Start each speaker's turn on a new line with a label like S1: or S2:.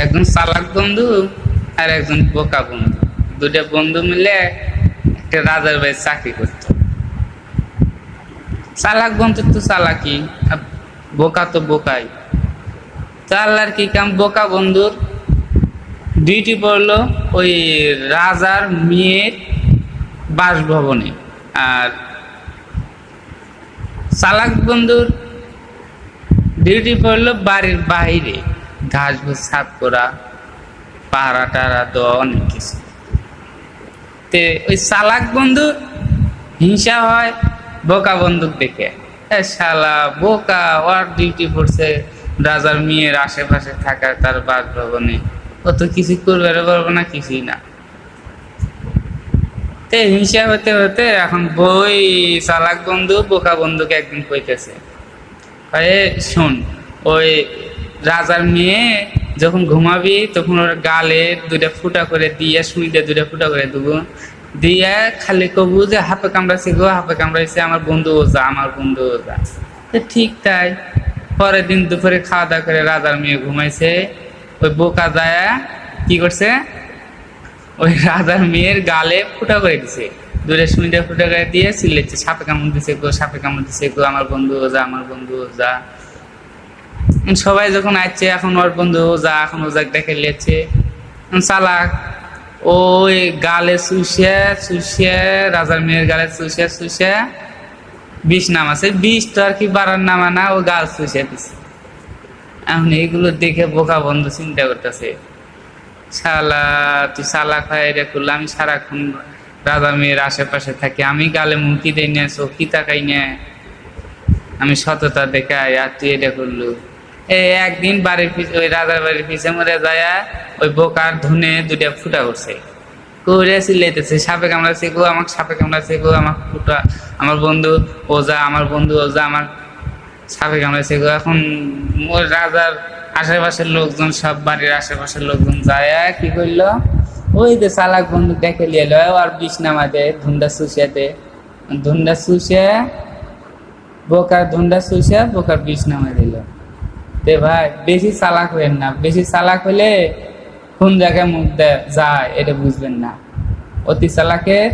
S1: একজন চালাক বন্ধু আর একজন বোকা বন্ধু, দুটা বন্ধু মিলে একটা রাজার বাড়ি চাকরি করত। চালাক বন্ধু তো চালাকি, আর বোকা তো বোকাই। চালার কি কাম, বোকা বন্ধুর ডিউটি পড়লো ওই রাজার মেয়ের বাসভবনে, আর চালাক বন্ধুর ডিউটি পড়লো বাড়ির বাইরে, ঘাস ঘুষ সাফ করা, পাহারা টারা দেওয়া, অনেক কিছু। তে ওই চালাক বন্ধু হিংসা হয় বোকা বন্দুক দেখে, শালা বোকা, ওর ডিউটি পড়ছে রাজার মেয়ের আশেপাশে থাকার, তার বাসভবনে, ও তো কিছু করবে পারবো না, কিছুই না। তে হিংসা হতে হতে এখন বই চালাক বন্ধু বোকা বন্ধুকে একদিন কইতেছে, শোন, ওই রাজার মেয়ে যখন ঘুমাবি তখন ওর গালে দুইটা ফুটা করে দিয়ে, শুইতে দুইটা ফুটা করে দেবো, দিয়ে খালি কবু যে হাফে কামড়াইছে গো, হাফে কামড়াইছে, আমার বন্ধু ওজা, আমার বন্ধু ওজা। ঠিক তাই। পরের দিন দুপুরে খাওয়া দাওয়া করে রাজার মেয়ে ঘুমাইছে, ওই বোকা যায় কি করছে, ওই রাজার মেয়ের গালে ফুটা করে দিছে, দূরে শুনিতে ফুটা করে দিয়ে চিল্লেছে, সাপে কামড় দিছে গো, সাপে কামড় দিছে গো, আমার বন্ধু ওজা, আমার বন্ধু ওজা। সবাই যখন আসছে, এখন ওর বন্ধু ওজা, এখন ওজাক দেখে লিয়েছে। চালাক ওই গালে চুষে চুষে, রাজার মেয়ের গালে চুষে চুষে বিষ নামাছে, বিষ তো আর কি বাড়ার নামা না, ও গাল চুষে দিছে। এখন এগুলো দেখে বোকা বন্ধু চিন্তা করতেছে, শালা তুই চালাক হয় রে করলো, আমি সারাক্ষণ রাজা মেয়ের আশেপাশে থাকি, আমি গালে মুখি দেই না, চোখি তাকাই না, আমি সততা দেখাই, আর তুই এটা করলু। একদিন বাড়ির ওই রাজার বাড়ির পিছে মরে যায়, ওই বোকার ধুনে দুটা ফুটা করছে, করে চিল্লাইতেছে, সাপে কামড়াচ্ছে গো, আমাকে সাপে কামড়াচ্ছে গো, আমার ফুটা, আমার বন্ধু ওজা, আমার বন্ধু ওজা, আমার সাপে কামড়াচ্ছে গো। এখন ওই রাজার আশেপাশের লোকজন, সব বাড়ির আশেপাশের লোকজন যায়, কি করলো, ওই যে চালাক বন্ধু দেখে লিয়ে এলো, আর বিষ নামাতে ধুন্ডা চুষিয়াতে, ধুন্ডা চুষে বোকার, ধুন্ডা চুষে বোকার বিষ নামাই দিল। তে ভাই বেশি চালাক হইেন না, বেশি চালাক হলে কোন জায়গায় মুখ দেয় যায় এটা বুঝবেন না। অতি চালাকের